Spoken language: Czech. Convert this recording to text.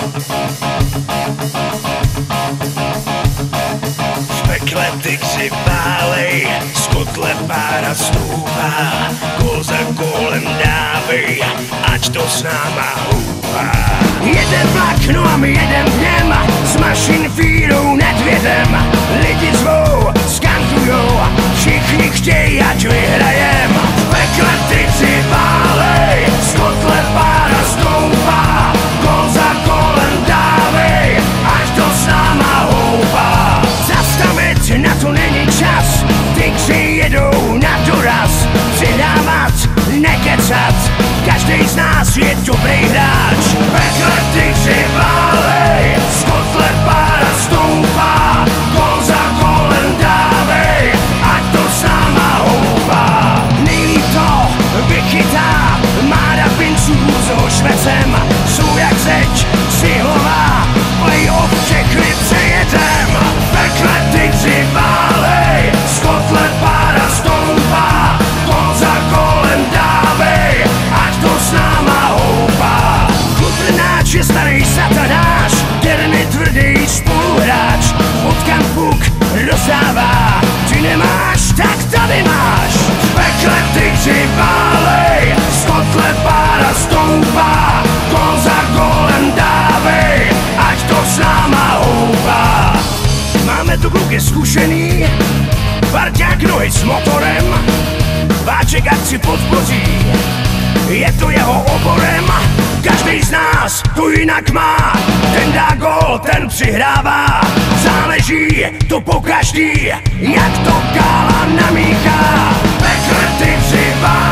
V pekle tygři válej, z kotle pára stoupá, kol za kolem dávej, ať to s náma houpá. Jeden vlak, no a my jedem v něm, s mašinfírou nad vědem. Lidi zvou, skandujou, všichni chtějí, ať vyhrajem. V pekle tygři válej, z kotle pára stoupá, kol za kolem dávej, ať to s náma houpá. Zastavit na to není čas, tygři jedou na doraz. Přidávat, nekecat, každý z nás je dobrý hráč. V pekle tygři válej, z kotle pára stoupá, kol za kolem dávej, ať to s náma houpá. Nejlíp to vychytá, máda pinců s hošvecem, jsou jak zeď, cihlová, play-off všechny přejedem. V pekle tygři válej, z kotle pára stoupá, kol za kolem dávej, ať to s náma houpá. Klubrnáč je starý satanáš, Derny tvrdý spoluhráč, potkan puk rozdává, ty nemáš, tak tady máš. V pekle tygři válej, z kotle pára stoupá, kol za kolem dávej, ať to s náma houpá. Máme tu kluky zkušený, parťák nohy s motorem, Váček ať si podpoří, je to jeho oborem. Každý z nás to jinak má, ten dá gól, ten přihrává. Záleží to po každý, jak to kála namíchá. Pekle tygři válej,